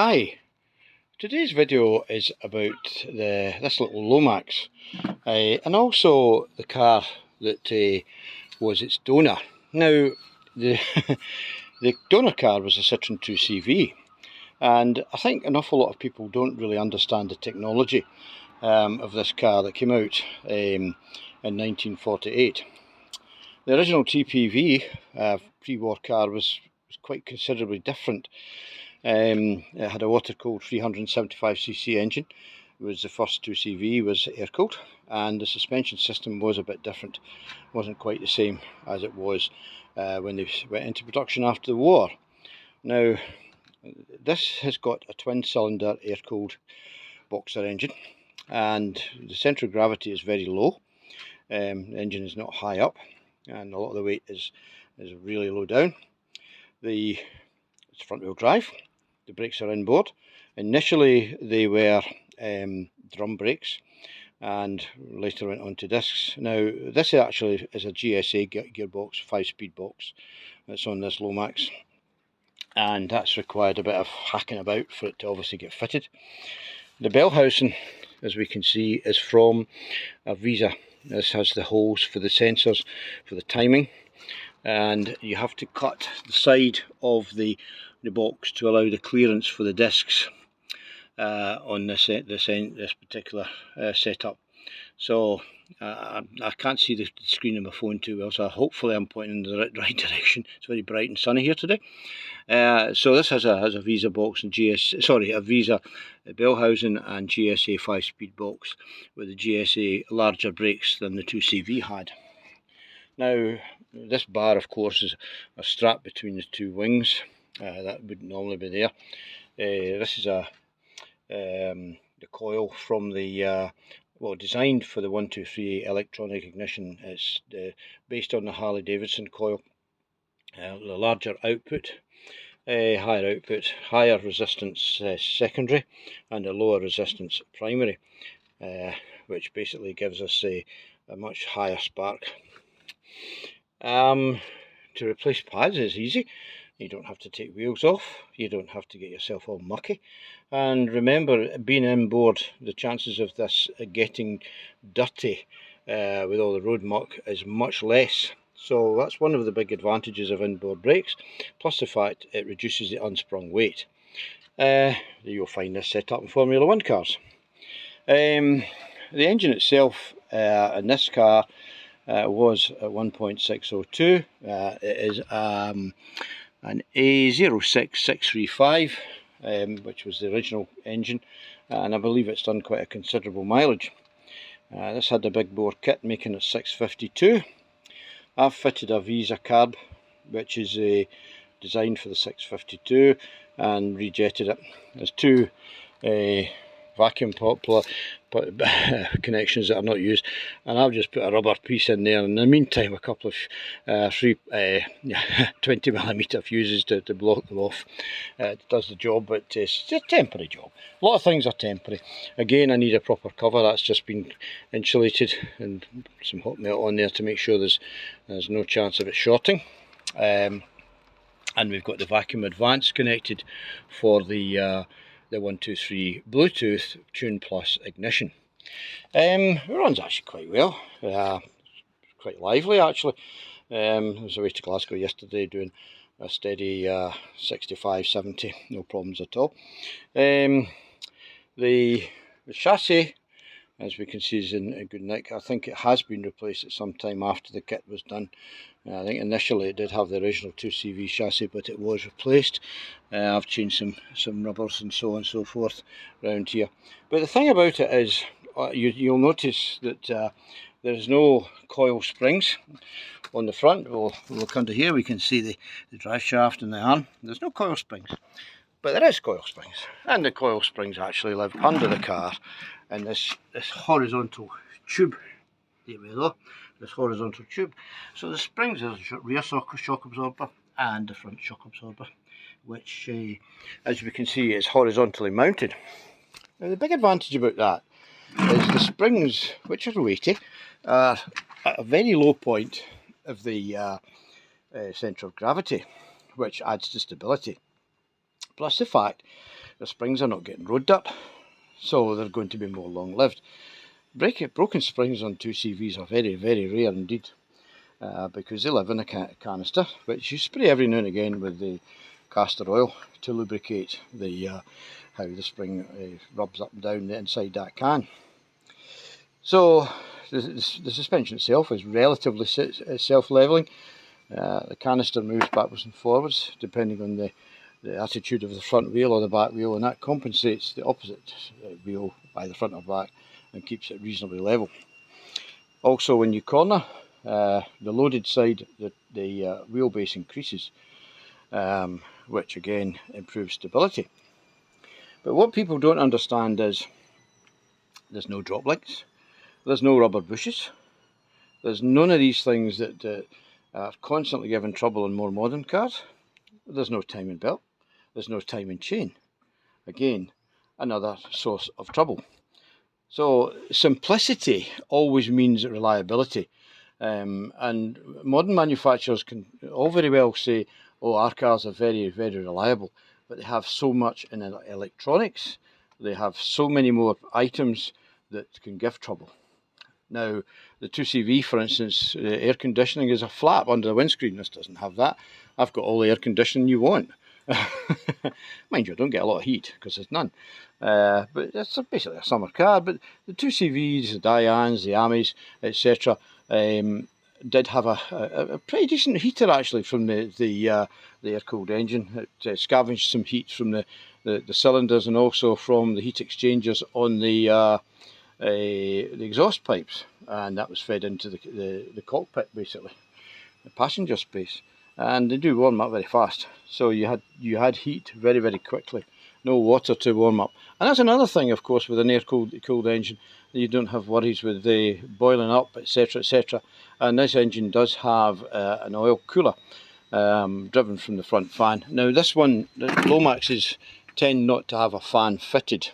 Hi, today's video is about this little Lomax and also the car that was its donor. Now the, the donor car was a Citroen 2CV, and I think an awful lot of people don't really understand the technology of this car that came out in 1948. The original TPV pre-war car was quite considerably different. It had a water-cooled 375cc engine. It was the first 2CV was air-cooled, and the suspension system was a bit different. It wasn't quite the same as it was when they went into production after the war. Now, this has got a twin-cylinder air-cooled boxer engine, and the centre of gravity is very low. The engine is not high up, and a lot of the weight is really low down. It's front-wheel drive. The brakes are inboard. Initially they were drum brakes and later went on to discs. Now this actually is a GSA gearbox, 5-speed box that's on this Lomax, and that's required a bit of hacking about for it to obviously get fitted. The bell housing, as we can see, is from a Visa. This has the holes for the sensors for the timing, and you have to cut the side of the box to allow the clearance for the discs on this particular setup. So I can't see the screen on my phone too well, so hopefully I'm pointing in the right direction. It's very bright and sunny here today. So this has a Visa box and a Visa bell housing and GSA 5-speed box with the GSA larger brakes than the 2CV had. Now this bar, of course, is a strap between the two wings. That wouldn't normally be there. This is the coil from the designed for the 123 electronic ignition. It's based on the Harley Davidson coil. The larger output, higher output, higher resistance secondary, and a lower resistance primary, which basically gives us a much higher spark. To replace pads is easy. You don't have to take wheels off, you don't have to get yourself all mucky, and remember, being inboard, the chances of this getting dirty with all the road muck is much less. So that's one of the big advantages of inboard brakes, plus the fact it reduces the unsprung weight. You'll find this set up in Formula 1 cars. The engine itself in this car was at 1.602. It is an A06635, which was the original engine, and I believe it's done quite a considerable mileage. This had a big bore kit making it 652. I've fitted a Visa carb, which is designed for the 652, and rejetted it. There's two vacuum connections that are not used, and I've just put a rubber piece in there. In the meantime, a couple of 20mm fuses to block them off. It does the job, but it's a temporary job. A lot of things are temporary. Again, I need a proper cover that's just been insulated and some hot melt on there to make sure there's no chance of it shorting. And we've got the vacuum advance connected for the 123 Bluetooth Tune Plus ignition. It runs actually quite well, quite lively actually. I was away to Glasgow yesterday doing a steady 65-70, no problems at all. The chassis, as we can see, is in a good nick. I think it has been replaced at some time after the kit was done. I think initially it did have the original 2CV chassis, but it was replaced. I've changed some rubbers and so on and so forth around here. But the thing about it is, you'll notice that there is no coil springs on the front. We'll look under here, we can see the drive shaft and the arm. There's no coil springs, but there is coil springs, and the coil springs actually live under the car in this horizontal tube. There we go, this horizontal tube. So the springs is a rear shock absorber and the front shock absorber, which as we can see is horizontally mounted. Now the big advantage about that is the springs, which are weighty, are at a very low point of the centre of gravity, which adds to stability. Plus the fact the springs are not getting road dirt, so they're going to be more long-lived. Broken springs on 2CVs are very, very rare indeed, because they live in a canister, which you spray every now and again with the castor oil to lubricate how the spring rubs up and down the inside that can. So the suspension itself is relatively self-leveling. The canister moves backwards and forwards depending on the attitude of the front wheel or the back wheel, and that compensates the opposite wheel, either front or back, and keeps it reasonably level. Also, when you corner, the loaded side, the wheelbase increases, which again improves stability. But what people don't understand is there's no drop links, there's no rubber bushes, there's none of these things that are constantly giving trouble in more modern cars. There's no timing belt, there's no timing chain. Again, another source of trouble. So simplicity always means reliability, and modern manufacturers can all very well say, oh, our cars are very, very reliable, but they have so much in electronics, they have so many more items that can give trouble. Now, the 2CV, for instance, air conditioning is a flap under the windscreen. This doesn't have that. I've got all the air conditioning you want. Mind you, I don't get a lot of heat because there's none. But it's basically a summer car. But the 2CVs, the Dianes, the Amis, etc., did have a pretty decent heater actually from the air-cooled engine. It scavenged some heat from the cylinders and also from the heat exchangers on the exhaust pipes, and that was fed into the cockpit, basically, the passenger space. And they do warm up very fast, so you had heat very, very quickly, no water to warm up. And that's another thing, of course, with an air-cooled engine, you don't have worries with the boiling up, etc., etc. And this engine does have an oil cooler driven from the front fan. Now this one, the Lomaxes tend not to have a fan fitted.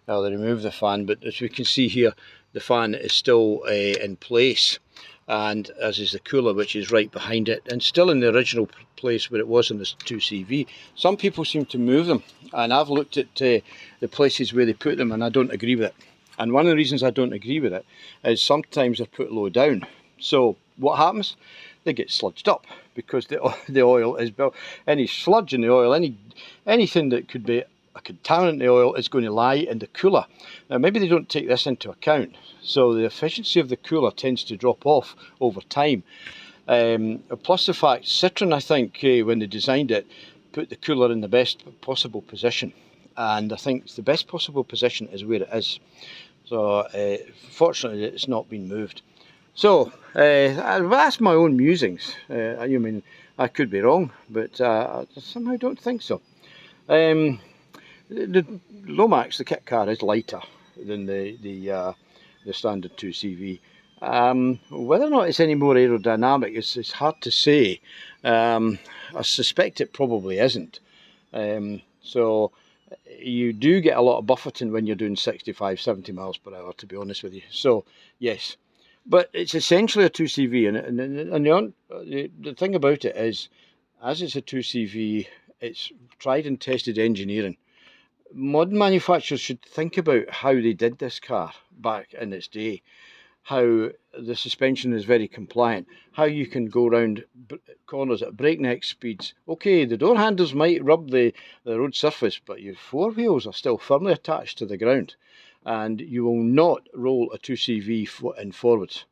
Well, they remove the fan, but as we can see here, the fan is still in place, and as is the cooler, which is right behind it and still in the original place where it was in this 2CV. Some people seem to move them, and I've looked at the places where they put them, and I don't agree with it. And one of the reasons I don't agree with it is sometimes they're put low down. So what happens? They get sludged up because the oil is built. Any sludge in the oil, anything that could be a contaminant in the oil is going to lie in the cooler. Now maybe they don't take this into account, so the efficiency of the cooler tends to drop off over time. Plus the fact Citroen, I think, when they designed it, put the cooler in the best possible position, and I think the best possible position is where it is. So fortunately it's not been moved. So that's my own musings. I mean, I could be wrong, but I somehow don't think so. The Lomax, the kit car, is lighter than the standard 2CV. Whether or not it's any more aerodynamic is hard to say. I suspect it probably isn't. So you do get a lot of buffeting when you're doing 65, 70 miles per hour, to be honest with you. So yes, but it's essentially a 2CV, and the thing about it is, as it's a 2CV, it's tried and tested engineering. Modern manufacturers should think about how they did this car back in its day, how the suspension is very compliant, how you can go around corners at breakneck speeds. Okay, the door handles might rub the road surface, but your four wheels are still firmly attached to the ground, and you will not roll a 2CV in forwards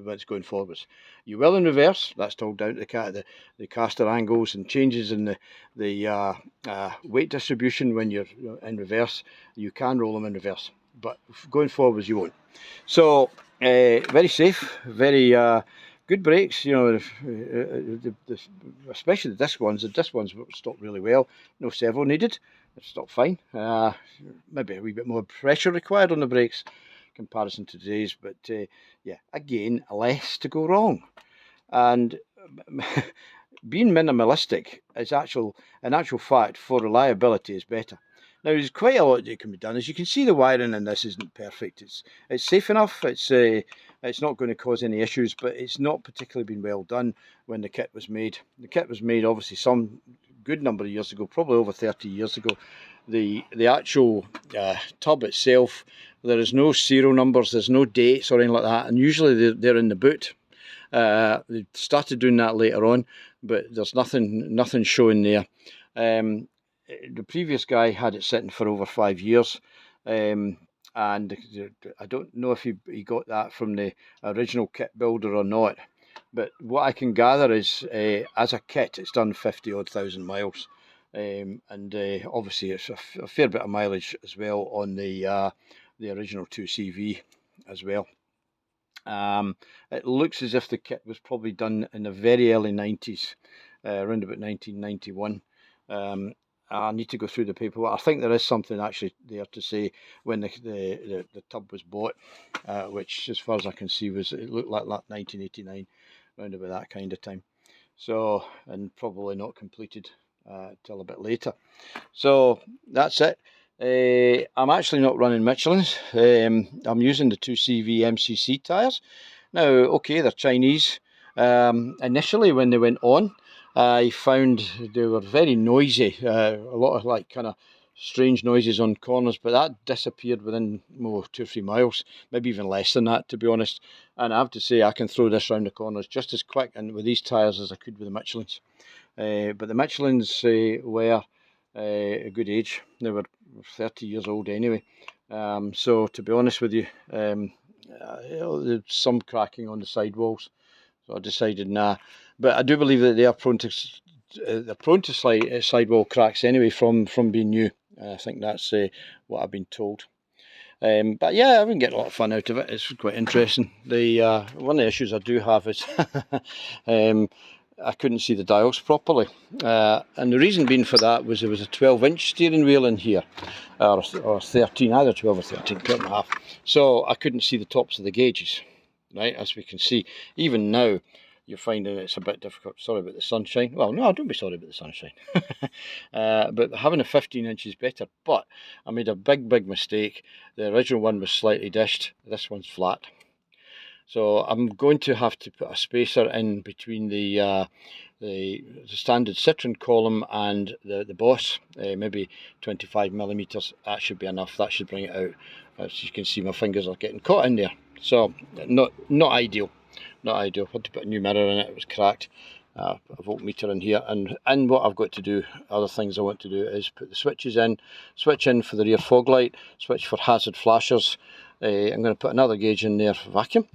when it's going forwards. You will in reverse. That's all down to the caster angles and changes in the weight distribution. When you're in reverse, you can roll them in reverse, but going forwards you won't. So very safe, very good brakes. You know, especially the disc ones. The disc ones stop really well. No servo needed. It stopped fine. Maybe a wee bit more pressure required on the brakes in comparison to today's, but yeah, again, less to go wrong. And being minimalistic is in actual fact, for reliability, is better. Now, there's quite a lot that can be done. As you can see, the wiring in this isn't perfect. It's safe enough. It's not going to cause any issues, but it's not particularly been well done when the kit was made. The kit was made, obviously, some good number of years ago, probably over 30 years ago. The actual tub itself, there is no serial numbers, there's no dates or anything like that, and usually they're in the boot. They started doing that later on, but there's nothing showing there. The previous guy had it sitting for over 5 years, and I don't know if he got that from the original kit builder or not. But what I can gather is, as a kit, it's done 50-odd thousand miles. And obviously it's a fair bit of mileage as well on the original 2CV as well. It looks as if the kit was probably done in the very early 90s, around about 1991. I need to go through the paperwork. I think there is something actually there to say when the tub was bought, which as far as I can see it looked like 1989, around about that kind of time. So, and probably not completed till a bit later. So that's it. I'm actually not running Michelin's. I'm using the 2CV MCC tyres. Now, okay, they're Chinese. Initially, when they went on, I found they were very noisy. A lot of like kind of strange noises on corners, but that disappeared within 2 or 3 miles, maybe even less than that, to be honest. And I have to say, I can throw this round the corners just as quick and with these tyres as I could with the Michelin's. But the Michelin's were a good age. They were 30 years old anyway. So to be honest with you, there's some cracking on the sidewalls. So I decided nah. But I do believe that they are prone to sidewall cracks anyway from being new. I think that's what I've been told. But yeah, I've been getting a lot of fun out of it. It's quite interesting. One of the issues I do have is I couldn't see the dials properly, and the reason being for that was there was a 12-inch steering wheel in here, or 13, either 12 or 13, 12.5. So I couldn't see the tops of the gauges, right? As we can see, even now, you're finding it's a bit difficult. Sorry about the sunshine. Well, no, don't be sorry about the sunshine. But having a 15-inch is better. But I made a big mistake. The original one was slightly dished. This one's flat. So I'm going to have to put a spacer in between the standard Citroen column and the Boss, maybe 25 millimeters. That should be enough. That should bring it out. As you can see, my fingers are getting caught in there. So not ideal. Not ideal. I had to put a new mirror in it. It was cracked. A voltmeter in here, and what I've got to do, other things I want to do, is put the switches in. Switch in for the rear fog light. Switch for hazard flashers. I'm going to put another gauge in there for vacuum.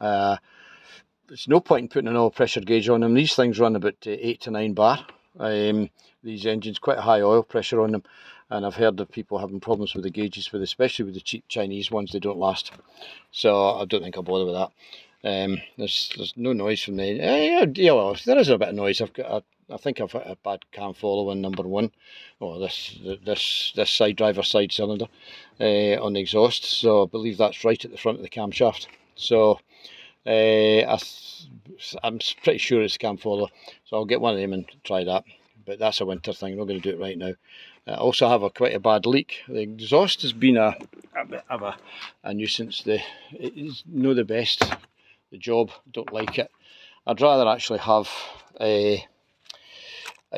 There's no point in putting an oil pressure gauge on them. These things run about 8 to 9 bar. These engines, quite a high oil pressure on them, and I've heard of people having problems with the gauges, especially with the cheap Chinese ones. They don't last, so I don't think I'll bother with that. There's no noise from the well, there is a bit of noise. I think I've got a bad cam follow in number one. Oh, this side driver side cylinder on the exhaust. So I believe that's right at the front of the camshaft. So I'm pretty sure it's cam follower. So I'll get one of them and try that. But that's a winter thing. I'm not going to do it right now. I also have quite a bad leak. The exhaust has been a bit of a nuisance. It's not the best. The job, don't like it. I'd rather actually have a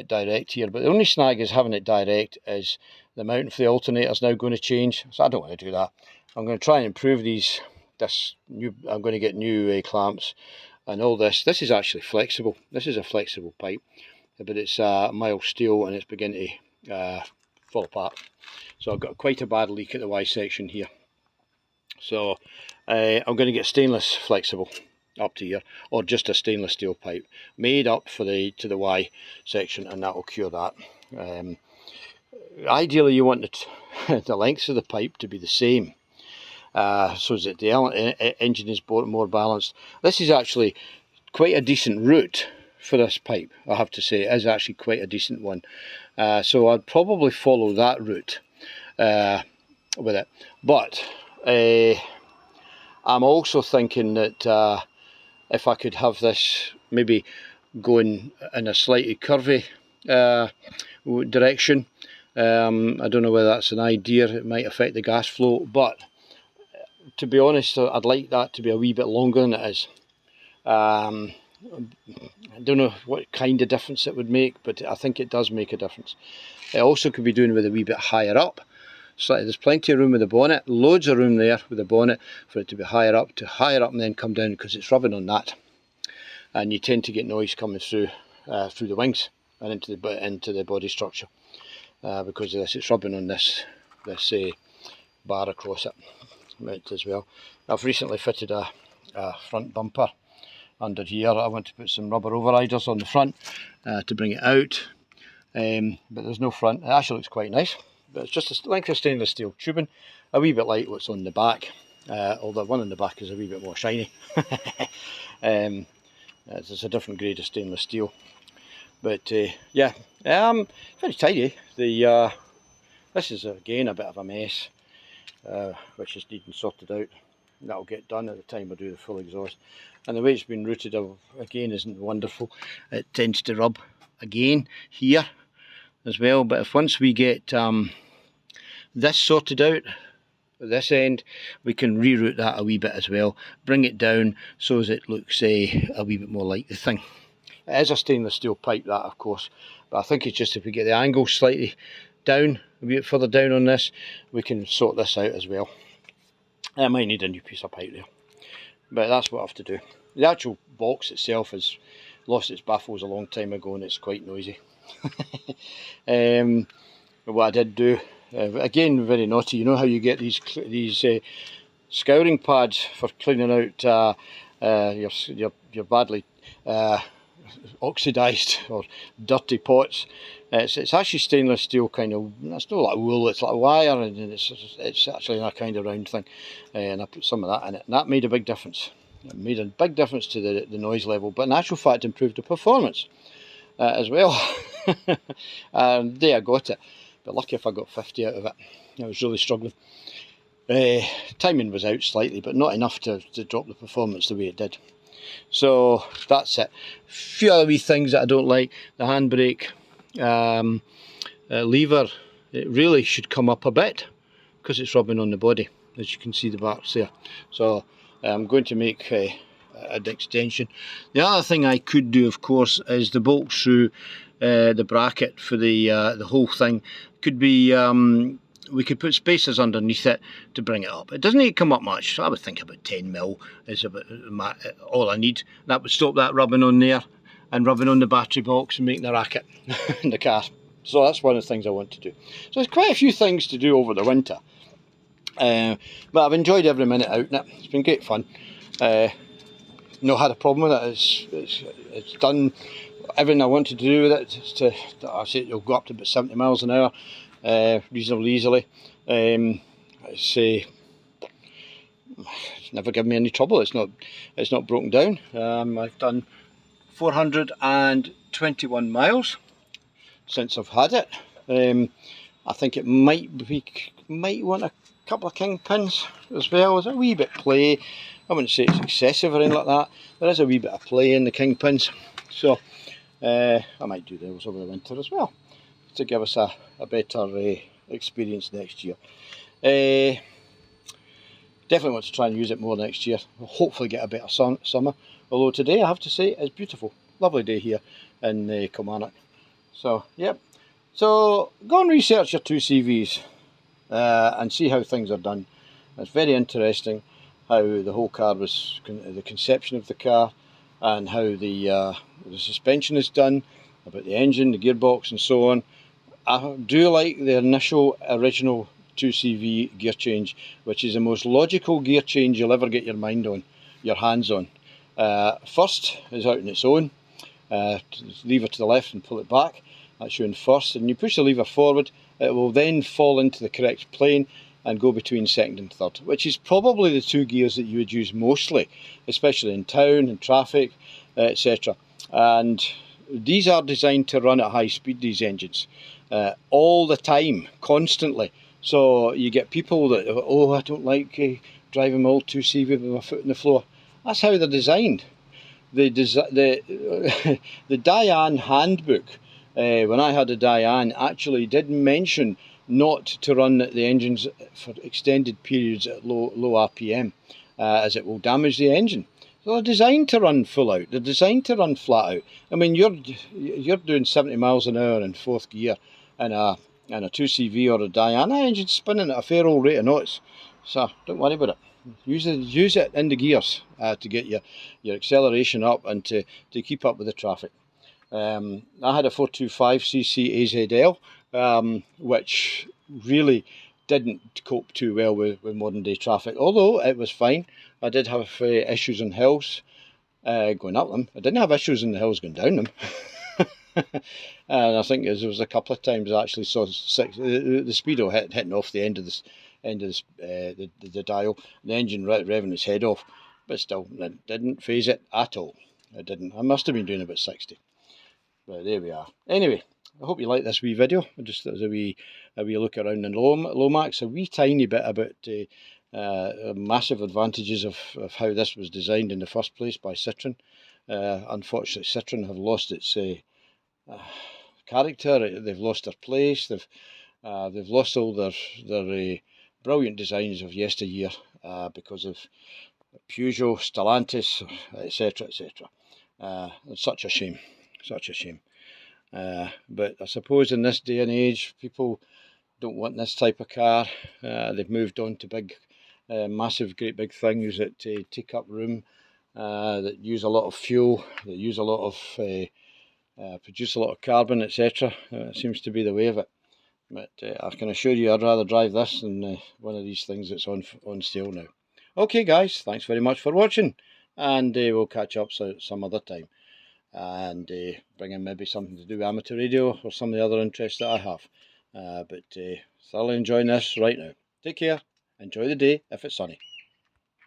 direct here, but the only snag is having it direct is the mounting for the alternator is now going to change, so I don't want to do that. I'm going to try and improve I'm going to get new clamps and all this. This is actually flexible. This is a flexible pipe, but it's mild steel and it's beginning to fall apart. So I've got quite a bad leak at the Y section here. So I'm going to get stainless flexible up to here, or just a stainless steel pipe made up to the Y section, and that will cure that. Ideally, you want the lengths of the pipe to be the same, so that the engine is more balanced. This is actually quite a decent route for this pipe, I have to say. It is actually quite a decent one. So I'd probably follow that route with it. But I'm also thinking that if I could have this maybe going in a slightly curvy direction, I don't know whether that's an idea. It might affect the gas flow, but to be honest, I'd like that to be a wee bit longer than it is. I don't know what kind of difference it would make, but I think it does make a difference. It also could be doing with a wee bit higher up. So there's plenty of room with the bonnet, loads of room there with the bonnet for it to be higher up and then come down, because it's rubbing on that. And you tend to get noise coming through the wings and into the body structure because of this. It's rubbing on this bar across it as well. I've recently fitted a front bumper under here. I want to put some rubber overriders on the front to bring it out, but there's no front. It actually looks quite nice, but it's just a length of stainless steel tubing, a wee bit like what's on the back, although one on the back is a wee bit more shiny. It's a different grade of stainless steel, but yeah, very tidy. This is again a bit of a mess, which is needing sorted out. That'll get done at the time I do the full exhaust. And the way it's been routed again isn't wonderful. It tends to rub again here as well, but if once we get this sorted out at this end, we can reroute that a wee bit as well, bring it down so as it looks a wee bit more like the thing. It is a stainless steel pipe, that of course, but I think it's just if we get the angle slightly down, a wee bit further down on this, we can sort this out as well. I might need a new piece of pipe there, but that's what I have to do. The actual box itself has lost its baffles a long time ago and it's quite noisy. What I did do, again very naughty, you know how you get these scouring pads for cleaning out your badly oxidised or dirty pots. It's actually stainless steel kind of, it's not like wool, it's like wire, and it's actually a kind of round thing, and I put some of that in it, and that made a big difference. It made a big difference to the noise level, but in actual fact improved the performance as well. And there I got it, but lucky if I got 50 out of it. I was really struggling. Timing was out slightly, but not enough to drop the performance the way it did. So that's it. A few other wee things that I don't like. The handbrake lever, it really should come up a bit because it's rubbing on the body, as you can see the marks there. So I'm going to make an extension. The other thing I could do, of course, is the bolt through the bracket for the whole thing. Could be we could put spacers underneath it to bring it up. It doesn't need to come up much. I would think about 10mm is about all I need. That would stop that rubbing on there and rubbing on the battery box and making a racket in the car. So that's one of the things I want to do. So there's quite a few things to do over the winter. But I've enjoyed every minute out in it. It's been great fun. No had a problem with it. It's done everything I wanted to do with it. I say it'll go up to about 70 miles an hour reasonably easily. It's never given me any trouble. It's not broken down. I've done 421 miles since I've had it. I think it might want a couple of kingpins as well. There's a wee bit play. I wouldn't say it's excessive or anything like that. There is a wee bit of play in the kingpins, so I might do those over the winter as well to give us a better experience next year. Definitely want to try and use it more next year. We'll hopefully get a better summer. Although today I have to say it's beautiful, lovely day here in Kilmarnock. So yep. So go and research your 2CVs and see how things are done. It's very interesting how the whole car was, the conception of the car, and how the suspension is done, about the engine, the gearbox and so on. I do like the initial original 2CV gear change, which is the most logical gear change you'll ever get your hands on. First is out on its own. Lever to the left and pull it back. That's you in first, and you push the lever forward, it will then fall into the correct plane and go between second and third, which is probably the two gears that you would use mostly, especially in town and traffic, etc. And these are designed to run at high speed, these engines, all the time, constantly. So you get people that, oh, I don't like driving my old 2CV with my foot on the floor. That's how they're designed. The Diane handbook, when I had a Diane, actually did mention not to run the engines for extended periods at low RPM, as it will damage the engine. They're designed to run full out. They're designed to run flat out. I mean, you're doing 70 miles an hour in fourth gear in a 2CV or a Diana engine spinning at a fair old rate of knots. So don't worry about it. Use it in the gears to get your acceleration up and to keep up with the traffic. I had a 425cc AZL, which really didn't cope too well with modern day traffic, although it was fine. I did have issues in hills going up them. I didn't have issues in the hills going down them. And I think there was a couple of times I actually saw the speedo hitting off the end of the dial, the engine revving its head off, but still, it didn't phase it at all. It didn't. I must have been doing about 60. But there we are. Anyway, I hope you like this wee video. Just as a wee look around in Lomax, a wee tiny bit about massive advantages of how this was designed in the first place by Citroen. Unfortunately, Citroen have lost its character. They've lost their place. They've lost all their brilliant designs of yesteryear because of Peugeot, Stellantis, etc., etc. It's such a shame. Such a shame. But I suppose in this day and age, people don't want this type of car. They've moved on to big, massive, great big things that take up room, that use a lot of fuel, that use a lot of, produce a lot of carbon, etc. It seems to be the way of it. But I can assure you I'd rather drive this than one of these things that's on sale now. Okay guys, thanks very much for watching, and we'll catch up some other time, and bring in maybe something to do with amateur radio or some of the other interests that I have. But thoroughly enjoying this right now. Take care, enjoy the day if it's sunny.